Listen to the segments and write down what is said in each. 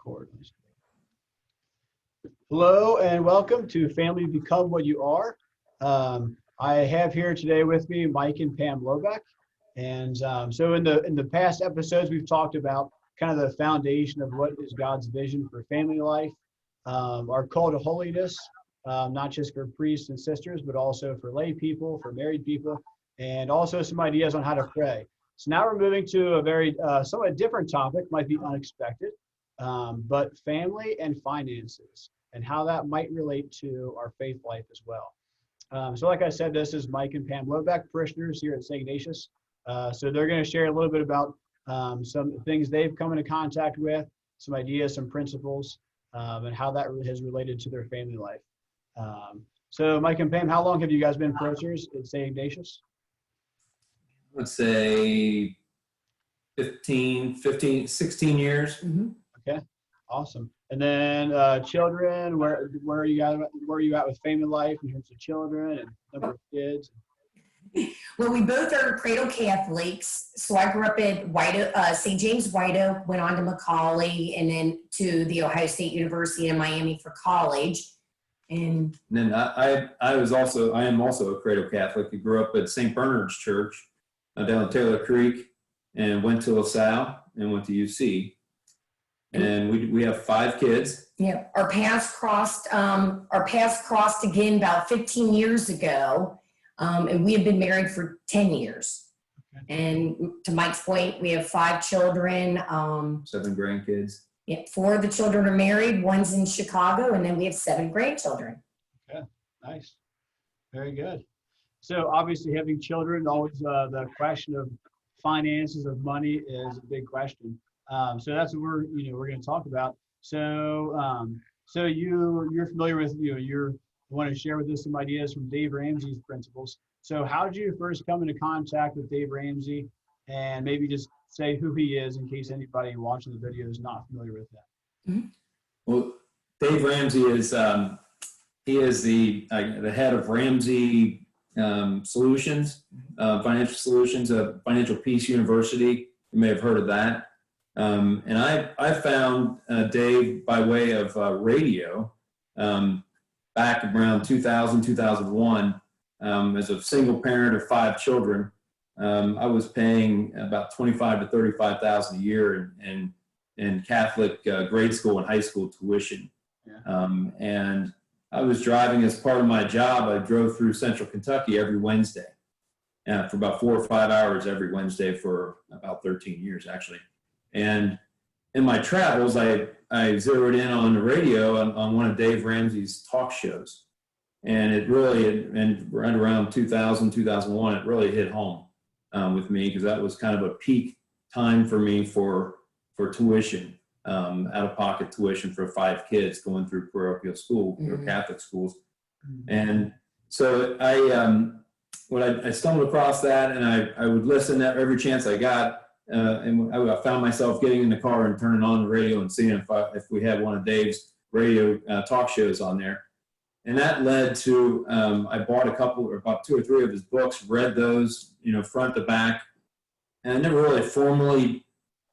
record. Hello and welcome to Family Become What You Are. I have here today with me Mike and Pam Lobeck. And so in the past episodes, we've talked about kind of the foundation of what is God's vision for family life, our call to holiness, not just for priests and sisters, but also for lay people, for married people, and also some ideas on how to pray. So now we're moving to a very somewhat different topic, might be unexpected, but family and finances and how that might relate to our faith life as well. So like I said, this is Mike and Pam Lobeck, parishioners here at St. Ignatius. So they're going to share a little bit about some things they've come into contact with, some ideas, some principles, and how that has related to their family life. So Mike and Pam, how long have you guys been parishioners at St. Ignatius? Let's say 16 years. Mm-hmm. Okay, awesome. And then children, where are you at with family life in terms of children and number of kids? Well, we both are cradle Catholics. So I grew up at St. James White Oak, went on to Macaulay, and then to the Ohio State University in Miami for college. And then I am also a cradle Catholic. I grew up at St. Bernard's Church down in Taylor Creek, and went to LaSalle and went to UC. And we have 5 kids. Yeah, our paths crossed again about 15 years ago. And we have been married for 10 years. Okay. And to Mike's point, we have 5 children. 7 grandkids. Yeah, 4 of the children are married. 1's in Chicago, and then we have 7 grandchildren. Okay, nice. Very good. So obviously having children, always the question of finances, of money is a big question. So that's what we're going to talk about. So so you're familiar with, you want to share with us some ideas from Dave Ramsey's principles. So how did you first come into contact with Dave Ramsey, and maybe just say who he is in case anybody watching the video is not familiar with that? Mm-hmm. Well, Dave Ramsey is he is the head of Ramsey Solutions, Financial Solutions, Financial Peace University. You may have heard of that. And I found Dave by way of radio back around 2000, 2001. As a single parent of 5 children, I was paying about $25,000 to $35,000 a year in Catholic grade school and high school tuition. Yeah. And I was driving as part of my job. I drove through Central Kentucky every Wednesday for about 4 or 5 hours every Wednesday for about 13 years, actually. And in my travels, I zeroed in on the radio on one of Dave Ramsey's talk shows. And it really, and right around 2000, 2001, it really hit home with me, because that was kind of a peak time for me for tuition, out-of-pocket tuition for 5 kids going through parochial school, or Catholic schools. And so I stumbled across that, and I would listen every chance I got. And I found myself getting in the car and turning on the radio and seeing if we had one of Dave's radio talk shows on there. And that led to, I bought about 2 or 3 of his books, read those, front to back. And I never really formally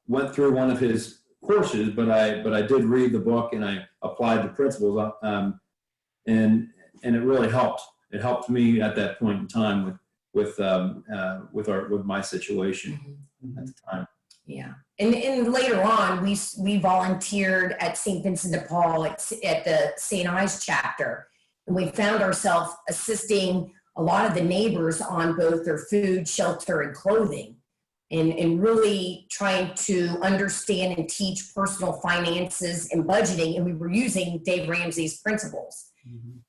went through one of his courses, but I did read the book, and I applied the principles. And it really helped. It helped me at that point in time with my situation at the time. Yeah, and later on, we volunteered at St. Vincent de Paul at the St. Ives chapter, and we found ourselves assisting a lot of the neighbors on both their food, shelter, and clothing, and really trying to understand and teach personal finances and budgeting. And we were using Dave Ramsey's principles. Mm-hmm.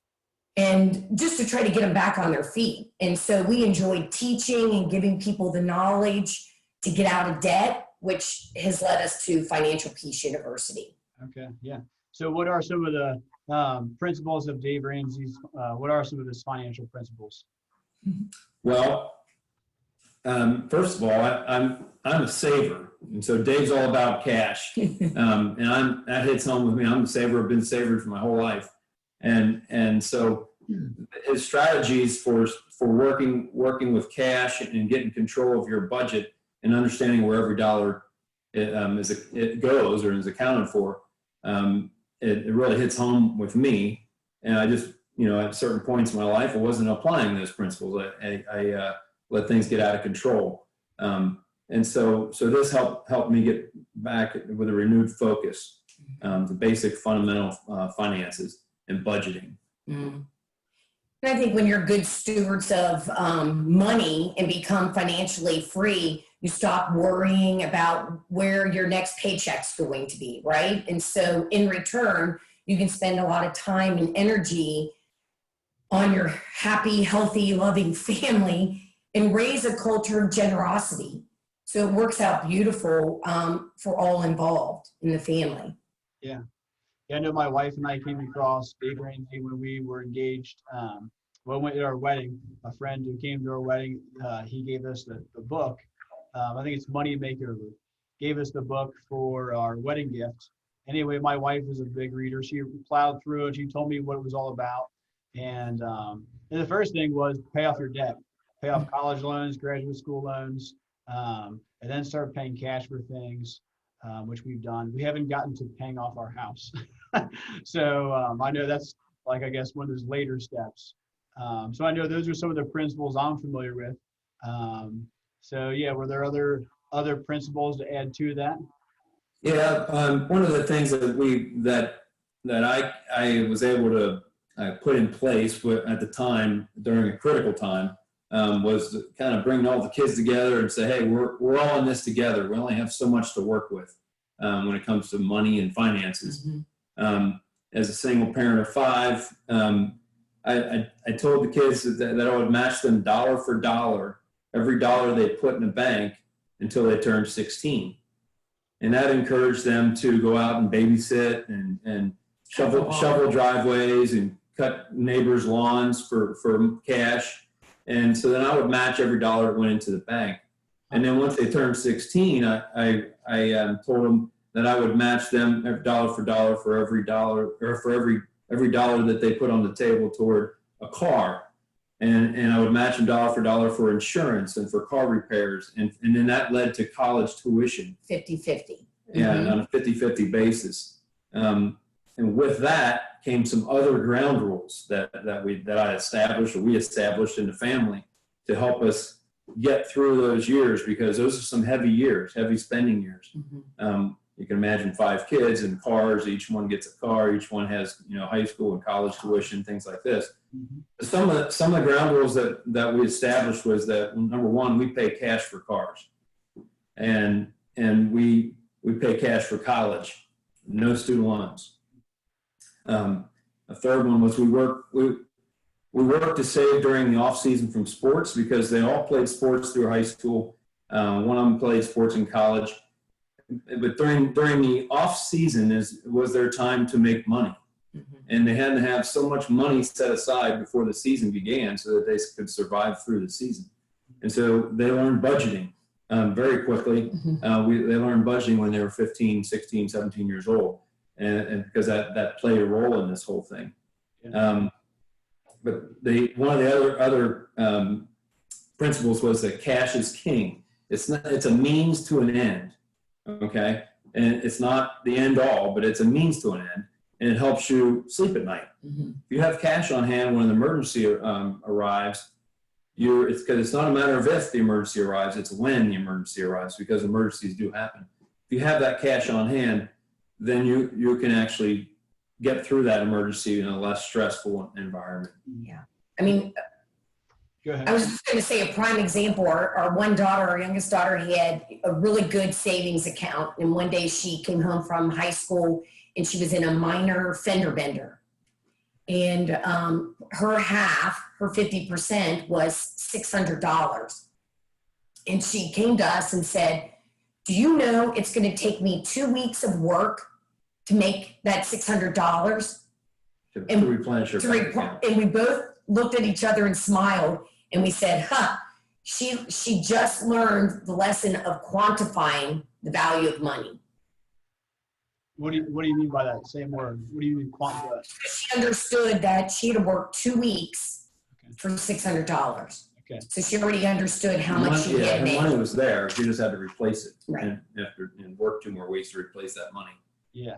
And just to try to get them back on their feet. And so we enjoyed teaching and giving people the knowledge to get out of debt, which has led us to Financial Peace University. Okay, yeah. So what are some of the principles of Dave Ramsey's, what are some of his financial principles? Well, first of all, I'm a saver. And so Dave's all about cash. And that hits home with me. I'm a saver. I've been a saver for my whole life. And so his strategies for working with cash and getting control of your budget and understanding where every dollar it goes or is accounted for it really hits home with me. And I just, at certain points in my life, I wasn't applying those principles. I let things get out of control. And so this helped me get back with a renewed focus, the basic fundamental finances and budgeting. Mm. And I think when you're good stewards of money and become financially free, you stop worrying about where your next paycheck's going to be, right? And so in return, you can spend a lot of time and energy on your happy, healthy, loving family and raise a culture of generosity. So it works out beautiful for all involved in the family. Yeah. Yeah, I know my wife and I came across Dave Ramsey when we were engaged. When we went to our wedding, a friend who came to our wedding, he gave us the book. I think it's Money Makeover. Gave us the book for our wedding gift. Anyway, my wife was a big reader. She plowed through it. She told me what it was all about. And the first thing was pay off your debt, pay off college loans, graduate school loans, and then start paying cash for things, which we've done. We haven't gotten to paying off our house. So I know that's like, I guess, one of those later steps. So I know those are some of the principles I'm familiar with. So yeah, were there other principles to add to that? Yeah, one of the things that I was able to put in place at the time during a critical time was to kind of bring all the kids together and say, hey, we're all in this together. We only have so much to work with when it comes to money and finances. Mm-hmm. As a single parent of 5, I told the kids that I would match them dollar for dollar, every dollar they put in the bank until they turned 16. And that encouraged them to go out and babysit and shovel driveways and cut neighbors' lawns for cash. And so then I would match every dollar that went into the bank. And then once they turned 16, I told them that I would match them dollar for dollar for every dollar, or for every dollar that they put on the table toward a car. And I would match them dollar for dollar for insurance and for car repairs. And then that led to college tuition. 50-50. Yeah, mm-hmm. On a 50-50 basis. And with that came some other ground rules that I established, or we established in the family, to help us get through those years, because those are some heavy years, heavy spending years. Mm-hmm. You can imagine 5 kids and cars. Each one gets a car. Each one has, high school and college tuition, things like this. Mm-hmm. Some of the ground rules that we established was that, number one, we pay cash for cars, and we pay cash for college, no student loans. A third one was we work to save during the off season from sports, because they all played sports through high school. One of them played sports in college. But during the off season was their time to make money. Mm-hmm. And they had to have so much money set aside before the season began so that they could survive through the season. And so they learned budgeting very quickly. Mm-hmm. They learned budgeting when they were 15, 16, 17 years old. And because that played a role in this whole thing. Yeah. But one of the other principles was that cash is king. It's a means to an end. Okay, and it's not the end all, but it's a means to an end, and it helps you sleep at night. Mm-hmm. If you have cash on hand when an emergency arrives, it's not a matter of if the emergency arrives, it's when the emergency arrives, because emergencies do happen. If you have that cash on hand, then you can actually get through that emergency in a less stressful environment. Yeah, I mean, go ahead. I was just going to say a prime example. Our one daughter, our youngest daughter, had a really good savings account. And one day she came home from high school and she was in a minor fender bender. And her half, her 50%, was $600. And she came to us and said, do you know it's going to take me 2 weeks of work to make that $600? To replenish your bank account. And we both looked at each other and smiled, and we said, she just learned the lesson of quantifying the value of money. What do you mean by that same word? What do you mean quantify? She understood that she had to work 2 weeks for $600. Okay. So she already understood how much she had made. Her money was there. She just had to replace it, right, and work 2 more weeks to replace that money. Yeah.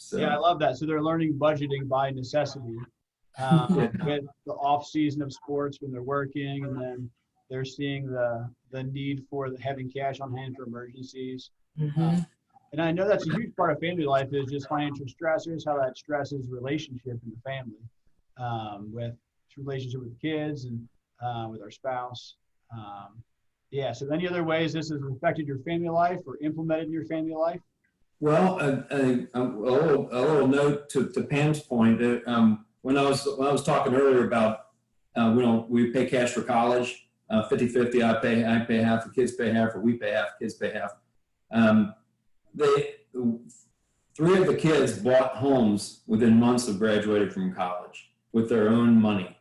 So Yeah, I love that. So they're learning budgeting by necessity. With the off season of sports when they're working, and then they're seeing the need for having cash on hand for emergencies. Mm-hmm. And I know that's a huge part of family life is just financial stressors, how that stresses relationship in the family, with relationship with kids and with our spouse. Yeah. So any other ways this has affected your family life or implemented in your family life? well, a little note to Pam's point. When I was talking earlier about we pay cash for college, 50-50. I pay half, the kids pay half, or we pay half, kids pay half. Three of the kids bought homes within months of graduating from college with their own money.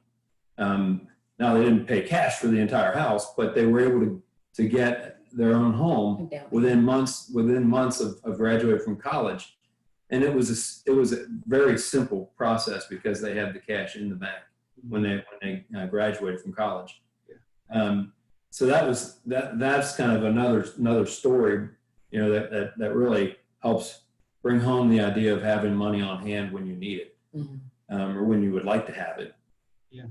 Now they didn't pay cash for the entire house, but they were able to get their own home within months of graduating from college. And it was a very simple process because they had the cash in the bank when they graduated from college. So that's kind of another story, that really helps bring home the idea of having money on hand when you need it, or when you would like to have it. Yeah.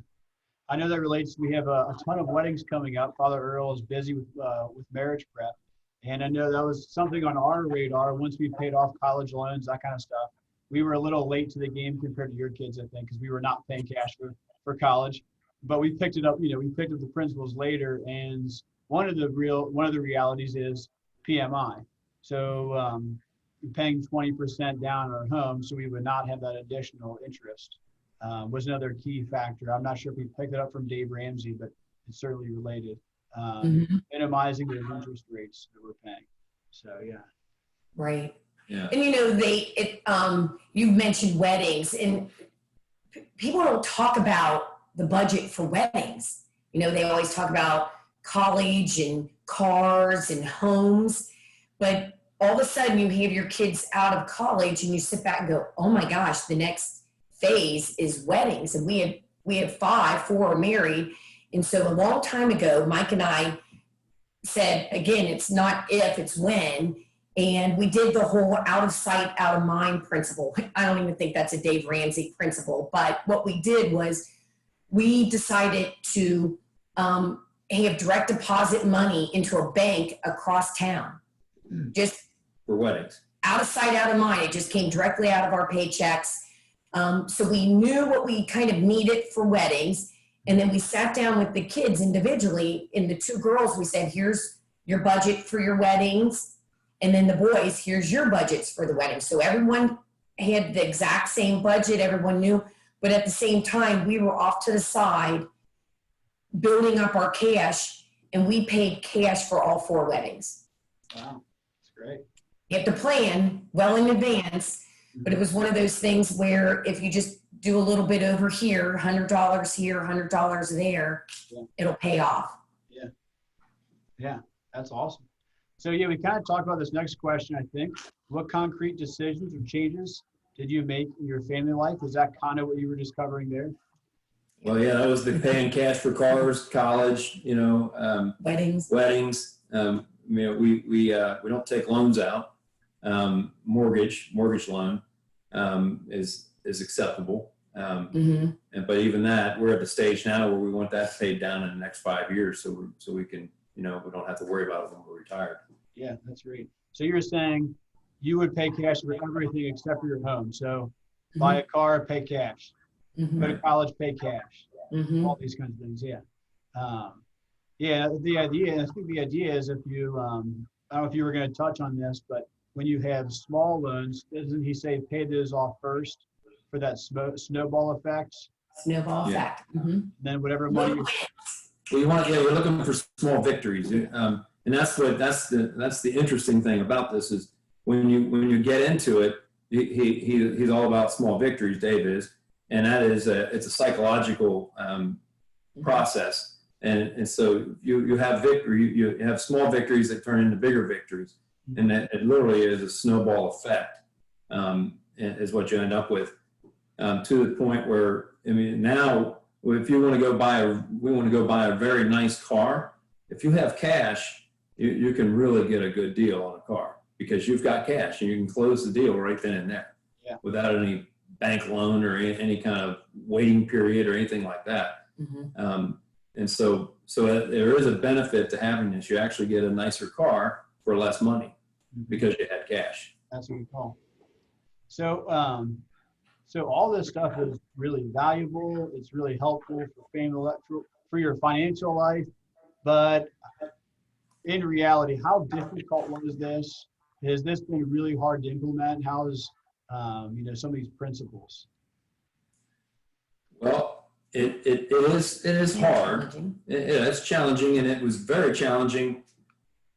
I know that relates. We have a ton of weddings coming up. Father Earl is busy with marriage prep. And I know that was something on our radar once we paid off college loans, that kind of stuff. We were a little late to the game compared to your kids, I think, because we were not paying cash for college. But we picked it up, we picked up the principles later. And one of the realities is PMI. So paying 20% down on our home so we would not have that additional interest was another key factor. I'm not sure if we picked it up from Dave Ramsey, but it's certainly related. Minimizing those interest rates that we're paying. So yeah. Right. Yeah. And you've mentioned weddings, and people don't talk about the budget for weddings. They always talk about college and cars and homes, but all of a sudden you have your kids out of college and you sit back and go, oh my gosh, the next phase is weddings. And we have 5, 4 are married. And so a long time ago, Mike and I said, again, it's not if, it's when. And we did the whole out of sight, out of mind principle. I don't even think that's a Dave Ramsey principle. But what we did was we decided to have direct deposit money into a bank across town. Just for weddings. Out of sight, out of mind. It just came directly out of our paychecks. So we knew what we kind of needed for weddings. And then we sat down with the kids individually, and the 2 girls, we said, here's your budget for your weddings. And then the boys, here's your budgets for the weddings. So everyone had the exact same budget, everyone knew, but at the same time, we were off to the side building up our cash, and we paid cash for all 4 weddings. Wow, that's great. You have to plan well in advance, but it was one of those things where if you just do a little bit over here, $100 here, $100 there, it'll pay off. Yeah, that's awesome. So yeah, we kind of talked about this next question, I think. What concrete decisions or changes did you make in your family life? Was that kind of what you were just covering there? Well, yeah, that was the paying cash for cars, college, Weddings. We don't take loans out. Mortgage loan is acceptable. But even that, we're at the stage now where we want that paid down in the next 5 years, so we can, we don't have to worry about it when we're retired. Yeah, that's great. So you're saying you would pay cash for everything except for your home. So buy a car, pay cash. Go to college, pay cash. All these kinds of things. Yeah. The idea is if you, I don't know if you were going to touch on this, but when you have small loans, doesn't he say pay those off first for that snowball effect? Snowball effect. Then whatever money you're looking for small victories. And that's the interesting thing about this is when you get into it, he's all about small victories, Dave is, and that is it's a psychological process, and so you have victory, you have small victories that turn into bigger victories, and that it literally is a snowball effect, is what you end up with, to the point where now if you want to go buy a very nice car, if you have cash, you can really get a good deal on a car because you've got cash and you can close the deal right then and there. without any bank loan or any kind of waiting period or anything like that. And so there is a benefit to having this. You actually get a nicer car for less money because you had cash. That's what we call. So, so all this stuff is really valuable. It's really helpful for family, for your financial life. But in reality, how difficult was this? Has this been really hard to implement? How is, some of these principles? Well, it is hard. It's challenging, and it was very challenging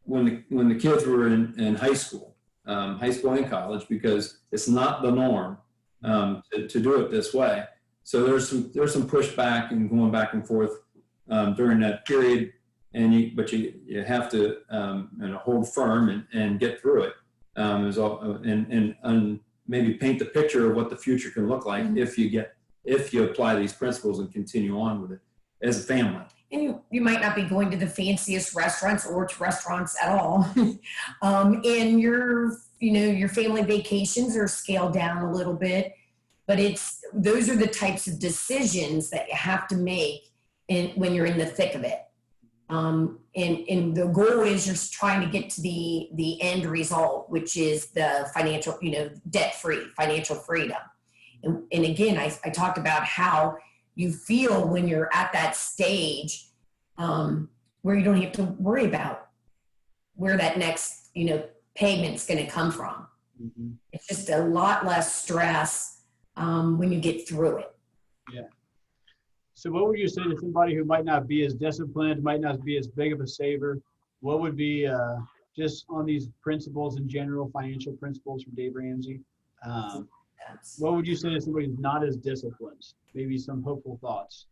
when the kids were in high school and college, because it's not the norm to do it this way. So there's some pushback and going back and forth during that period, but you have to hold firm and get through it, and maybe paint the picture of what the future can look like if you apply these principles and continue on with it as a family. And you might not be going to the fanciest restaurants or to restaurants at all. And your family vacations are scaled down a little bit, but those are the types of decisions that you have to make when you're in the thick of it. And the goal is you're trying to get to the end result, which is the financial, debt-free financial freedom. And again, I talked about how you feel when you're at that stage where you don't have to worry about where that next, payment's going to come from. It's just a lot less stress when you get through it. Yeah. So what would you say to somebody who might not be as disciplined, might not be as big of a saver? What would be just on these principles in general, financial principles from Dave Ramsey? What would you say to somebody who's not as disciplined? Maybe some hopeful thoughts.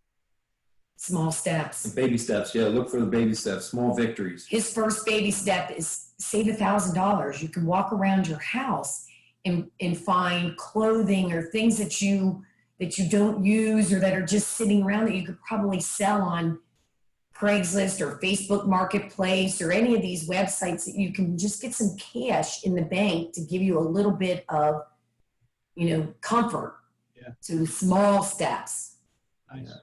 Small steps. Baby steps. Yeah, look for the baby steps, small victories. His first baby step is save $1,000. You can walk around your house and find clothing or things that you don't use or that are just sitting around that you could probably sell on Craigslist or Facebook Marketplace or any of these websites that you can just get some cash in the bank to give you a little bit of, comfort. Yeah. So small steps. Nice. Yeah.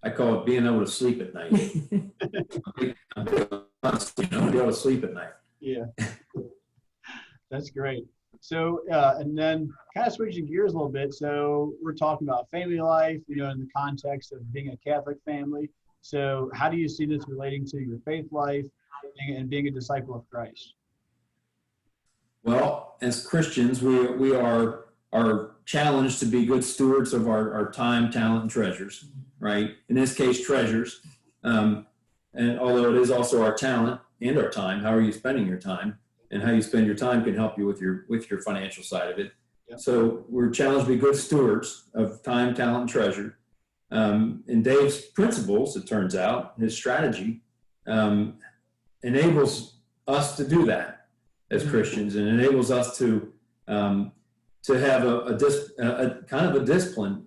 I call it being able to sleep at night. Be able to sleep at night. Yeah. That's great. So, and then kind of switching gears a little bit. So we're talking about family life, in the context of being a Catholic family. So how do you see this relating to your faith life and being a disciple of Christ? Well, as Christians, we are challenged to be good stewards of our time, talent, and treasures, right? In this case, treasures. And although it is also our talent and our time, how are you spending your time? And how you spend your time can help you with your financial side of it. Yep. So we're challenged to be good stewards of time, talent, and treasure. In Dave's principles, it turns out, his strategy enables us to do that as Christians, and enables us to have a kind of a discipline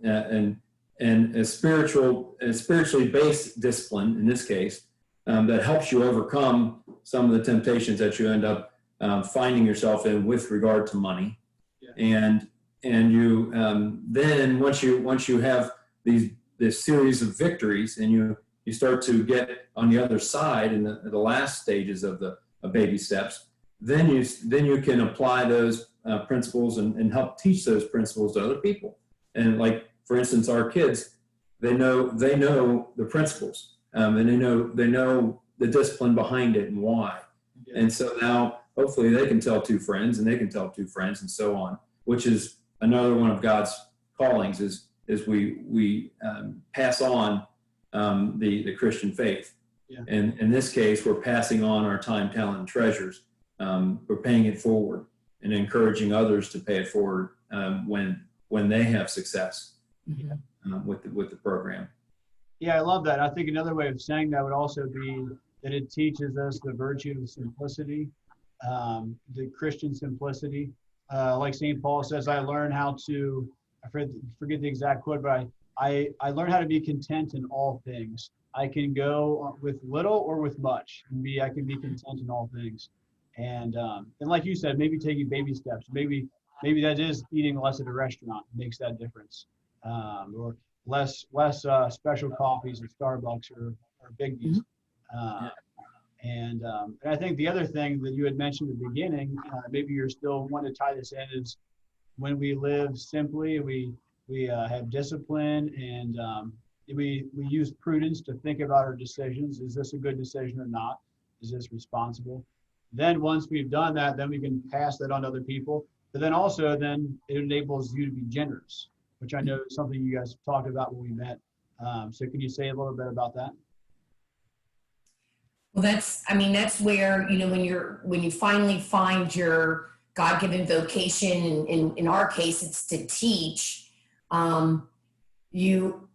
and a spiritually based discipline in this case that helps you overcome some of the temptations that you end up finding yourself in with regard to money. Yeah. And you then once you have this series of victories and you start to get on the other side in the last stages of the baby steps, then you can apply those principles and help teach those principles to other people. And like, for instance, our kids, they know the principles, and they know the discipline behind it and why. Yeah. And so now hopefully they can tell two friends and they can tell two friends and so on, which is another one of God's callings is we pass on the Christian faith. Yeah. And in this case, we're passing on our time, talent, and treasures. We're paying it forward and encouraging others to pay it forward when they have success with the program. Yeah, I love that. I think another way of saying that would also be that it teaches us the virtue of simplicity, the Christian simplicity. Like St. Paul says, I learned how to, I forget the exact quote, but I learned how to be content in all things. I can go with little or with much. I can be content in all things. And like you said, maybe taking baby steps, maybe maybe that is eating less at a restaurant makes that difference, or less special coffees at Starbucks or Biggies. And I think the other thing that you had mentioned at the beginning, maybe you're still wanting to tie this in, is when we live simply, we have discipline, and we use prudence to think about our decisions. Is this a good decision or not? Is this responsible? Then once we've done that, then we can pass that on to other people. But then also, then it enables you to be generous, which I know is something you guys talked about when we met. So can you say a little bit about that? Well, that's where, when you finally find your God-given vocation, and in our case, it's to teach, you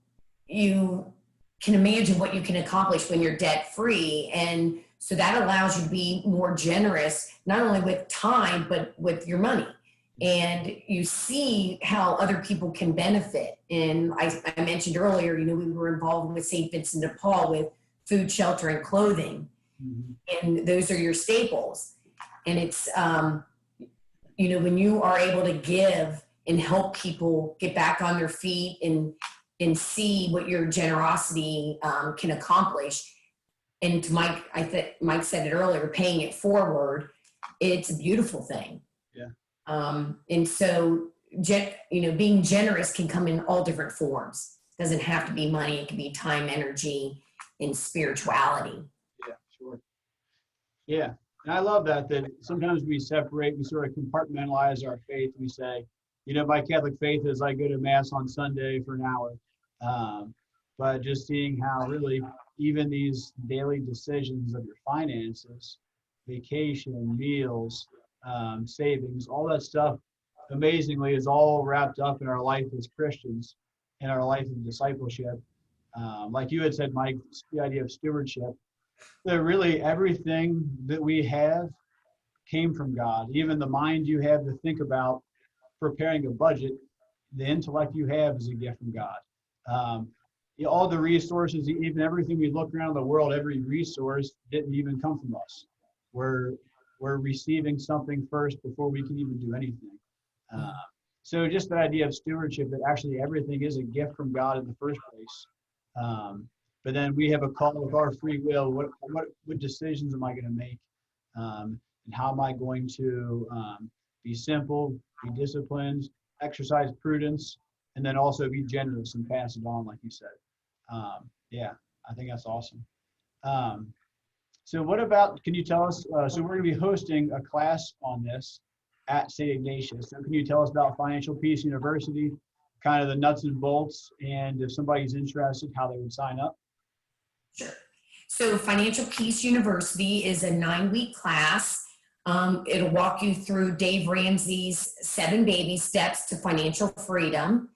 can imagine what you can accomplish when you're debt-free. And so that allows you to be more generous, not only with time, but with your money. And you see how other people can benefit. And I mentioned earlier, we were involved with St. Vincent de Paul with food, shelter, and clothing. And those are your staples. And it's, when you are able to give and help people get back on their feet and see what your generosity can accomplish. And to Mike, Mike said it earlier, paying it forward, it's a beautiful thing. Yeah. And so, being generous can come in all different forms. It doesn't have to be money. It can be time, energy, and spirituality. Yeah, sure. Yeah. And I love that sometimes we separate, we sort of compartmentalize our faith. We say, my Catholic faith is I go to Mass on Sunday for an hour. But just seeing how really even these daily decisions of your finances, vacation, meals, savings, all that stuff, amazingly, is all wrapped up in our life as Christians, in our life of discipleship. Like you had said, Mike, the idea of stewardship, that really everything that we have came from God. Even the mind you have to think about preparing a budget, the intellect you have is a gift from God. All the resources, even everything we look around the world, every resource didn't even come from us. We're receiving something first before we can even do anything. So just the idea of stewardship, that actually everything is a gift from God in the first place. But then we have a call of our free will. What decisions am I going to make? And how am I going to be simple, be disciplined, exercise prudence, and then also be generous and pass it on, like you said. Yeah, I think that's awesome. So what about, can you tell us, so we're going to be hosting a class on this at St. Ignatius. So can you tell us about Financial Peace University, kind of the nuts and bolts, and if somebody's interested, how they would sign up? Sure. So Financial Peace University is a 9-week class. It'll walk you through Dave Ramsey's 7 baby steps to financial freedom.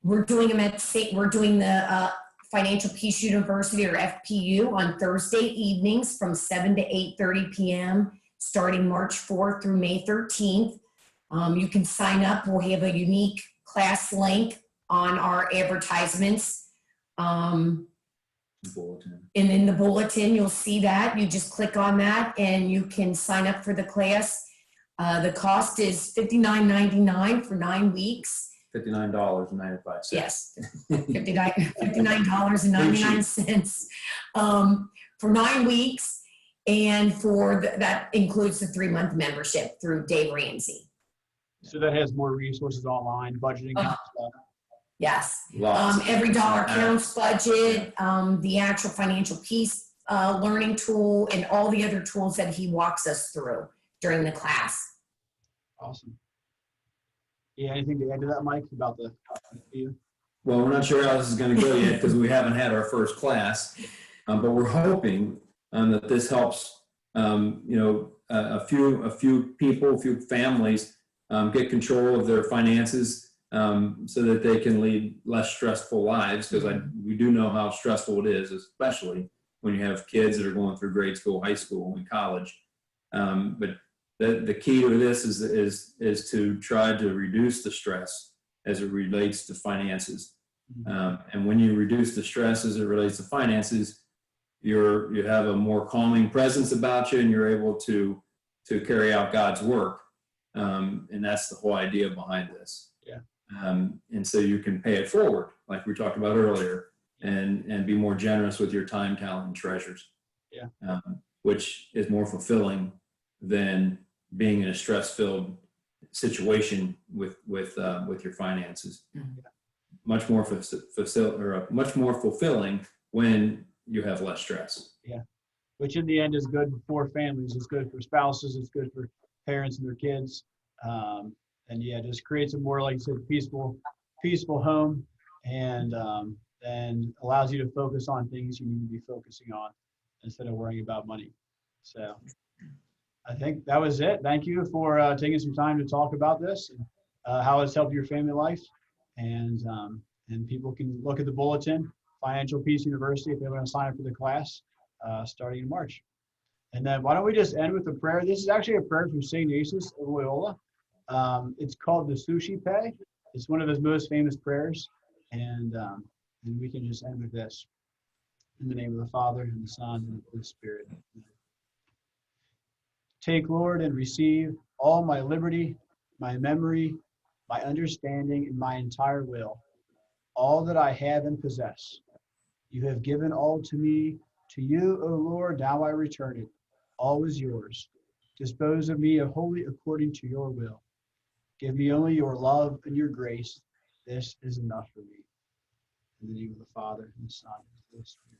We're doing them we're doing the Financial Peace University, or FPU, on Thursday evenings from 7 to 8:30 p.m. starting March 4th through May 13th. You can sign up. We'll have a unique class link on our advertisements. Bulletin. And in the bulletin, you'll see that. You just click on that and you can sign up for the class. The cost is $59.99 for 9 weeks. $59.95. Yes, $59.99 for 9 weeks. And that includes the 3-month membership through Dave Ramsey. So that has more resources online, budgeting kind of stuff. Yes. Lots. Every dollar counts budget, the actual Financial Peace learning tool, and all the other tools that he walks us through during the class. Awesome. Yeah, anything to add to that, Mike, about the FPU? Well, we're not sure how this is going to go yet because we haven't had our first class, but we're hoping that this helps, a few people, a few families get control of their finances so that they can lead less stressful lives, because we do know how stressful it is, especially when you have kids that are going through grade school, high school, and college. But the key to this is to try to reduce the stress as it relates to finances. And when you reduce the stress as it relates to finances, you have a more calming presence about you, and you're able to carry out God's work. And that's the whole idea behind this. Yeah. And so you can pay it forward, like we talked about earlier, and be more generous with your time, talent, and treasures. Yeah. Which is more fulfilling than being in a stress-filled situation with your finances. Mhm. Much more much more fulfilling when you have less stress. Which in the end is good for families. It's good for spouses. It's good for parents and their kids. And yeah, just creates a more, like you said, peaceful home, and allows you to focus on things you need to be focusing on instead of worrying about money. So I think that was it. Thank you for taking some time to talk about this and how it's helped your family life. And people can look at the bulletin, Financial Peace University, if they want to sign up for the class starting in March. And then why don't we just end with a prayer? This is actually a prayer from St. Ignatius of Loyola. It's called the Sushi Pay. It's one of his most famous prayers. And we can just end with this. In the name of the Father, and the Son, and the Holy Spirit. Take, Lord, and receive all my liberty, my memory, my understanding, and my entire will, all that I have and possess. You have given all to me. To you, O Lord, now I return it. All is yours. Dispose of me wholly according to your will. Give me only your love and your grace. This is enough for me. In the name of the Father, and the Son, and the Holy Spirit.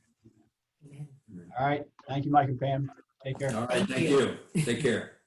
Amen. All right. Thank you, Mike and Pam. Take care. All right. Thank you. Take care.